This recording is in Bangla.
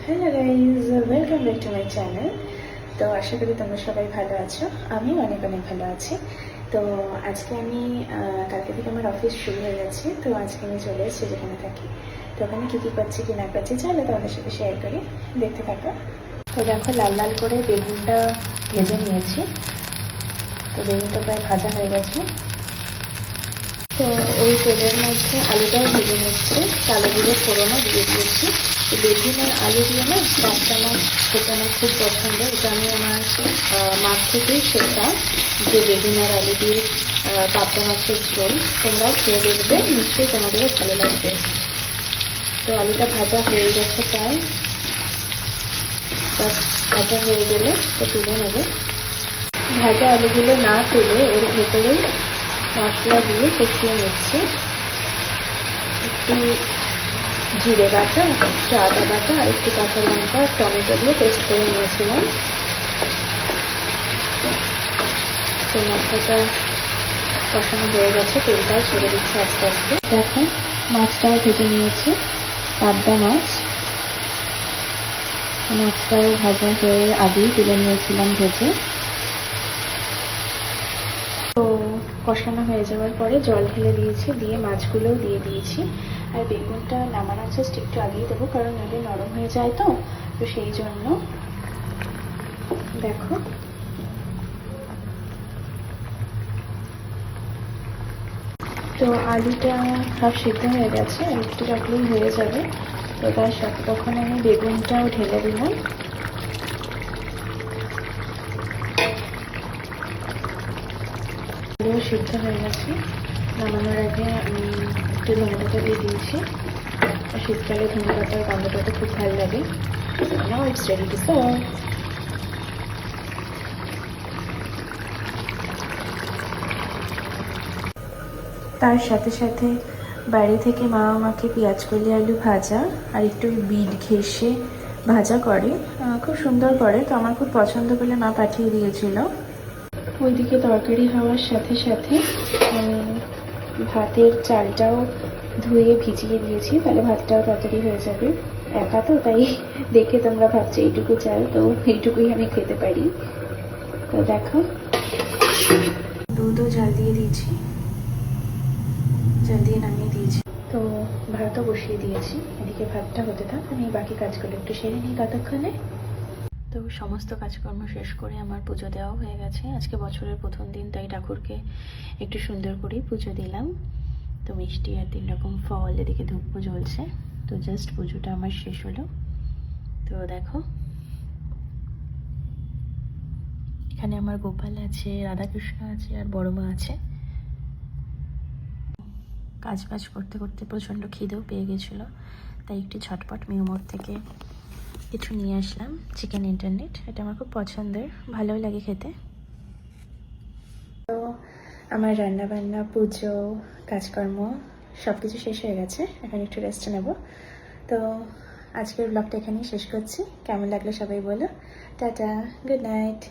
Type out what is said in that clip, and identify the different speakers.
Speaker 1: Hello guys, welcome back to my channel. তো আশা করি তোমরা সবাই ভালো আছো। আমিও অনেক অনেক ভালো আছি। তো আজকে আমি কালকে থেকে আমার অফিস শুরু হয়ে গেছে। তো আজকে আমি চলে এসেছি যেখানে থাকি। তো ওখানে কী কী পাচ্ছি কি না পাচ্ছি চলো তোমাদের সাথে শেয়ার করি, দেখতে থাকো। তো দেখো, লাল লাল করে বেগুনটা ভেজে নিয়েছি। তো বেগুনটা প্রায় ভাজা হয়ে গেছে। তো ওই তেলের মধ্যে আলুটাও ভেজে নিচ্ছি, কালো জিরে ফোড়নও দিয়ে দিয়েছি। বেগুন আর আলু দিয়ে না পাবদা মাছ খেতে আমার খুব পছন্দ। এটা আমি আমার মাছ থেকেই শেখা, যে বেগুন আর আলু দিয়ে পাবদা মাছের ঝোল। তোমরাও খেয়ে দেখবে, নিশ্চয়ই তোমাদেরও ভালো লাগবে। তো আলুটা ভাজা হয়ে গেছে প্রায়, ভাজা হয়ে গেলে তো তুলে নেবে। ভাজা আলুগুলো না তুলে এর ভেতরেই মশলা দিয়ে কষিয়ে নিচ্ছি। একটু জিরে বাটা, একটু আদা বাটা আর একটু কাঁচা লঙ্কা, টমেটো দিয়ে পেস্ট করে নিয়েছিলাম। তো মশলাটা কষানো হয়ে গেছে, তেলটাও ছেড়ে দিচ্ছে আস্তে আস্তে। দেখো, মাছটাও ভেজে নিয়েছি, পাবদা মাছ। মাছটাও ভাজা হয়ে আগেই তুলে নিয়েছিলাম ভেজে। তো কষানো হয়ে যাওয়ার পরে জল ঢেলে দিয়েছি, দিয়ে মাছগুলোও দিয়ে দিয়েছি। আর বেগুনটা নামানোর জাস্ট একটু আগেই দেবো, কারণ নইলে নরম হয়ে যায়। তো সেই জন্য দেখো, তো আলুটা হাফ সিদ্ধ হয়ে গেছে, আর একটু রাখলেই হয়ে যাবে। তো তার সাথে তখন আমি বেগুনটাও ঢেলে দিলাম। আলুও সিদ্ধ হয়ে গেছে। নামানোর আগে আমি একটু ধনেপাতা দিয়ে দিয়েছি। আর শীতকালে ধনেপাতার গন্ধটা তো খুব ভালো লাগে। Now it's ready to serve. তার সাথে সাথে বাড়ি থেকে মা আমাকে পেঁয়াজকলি আলু ভাজা আর একটু বিট ঘেঁষে ভাজা করে, খুব সুন্দর করে। তো আমার খুব পছন্দ বলে মা পাঠিয়ে দিয়েছিল। ওইদিকে তরকারি হওয়ার সাথে সাথে ভাতের চালটাও ধুয়ে ভিজিয়ে দিয়েছি, তাহলে ভাতটাও তাড়াতাড়ি হয়ে যাবে। একা তো, তাই দেখে তোমরা ভাবছো এইটুকু চাল, তো এইটুকুই আমি খেতে পারি। তো দেখো, দুধও জাল দিয়ে দিয়েছি, জাল দিয়ে নামিয়ে দিয়েছি। তো ভাতও বসিয়ে দিয়েছি, এদিকে ভাতটা হতে থাক, আমি বাকি কাজগুলো একটু সেরে নিই ততক্ষণে। তো সমস্ত কাজকর্ম শেষ করে আমার পুজো দেওয়া হয়ে গেছে। আজকে বছরের প্রথম দিন, তাই ঠাকুরকে একটু সুন্দর করেই পুজো দিলাম। তো মিষ্টি আর 3 রকম ফল, এদিকে ধূপও জ্বলছে। তো জাস্ট পুজোটা আমার শেষ হলো। তো দেখো, এখানে আমার গোপাল আছে, রাধাকৃষ্ণ আছে আর বড় মা আছে। কাজ বাজ করতে করতে প্রচণ্ড খিদেও পেয়ে গেছিলো, তাই একটু ঝটপট মিউমোর থেকে কিছু নিয়ে আসলাম, চিকেন ইন্টারনেট। এটা আমার খুব পছন্দের, ভালোই লাগে খেতে। তো আমার রান্নাবান্না, পুজো, কাজকর্ম সব কিছু শেষ হয়ে গেছে। এখন একটু রেস্ট নেব। তো আজকের ব্লগটা এখানেই শেষ করছি। কেমন লাগলো সবাই বলো। Tata, good night.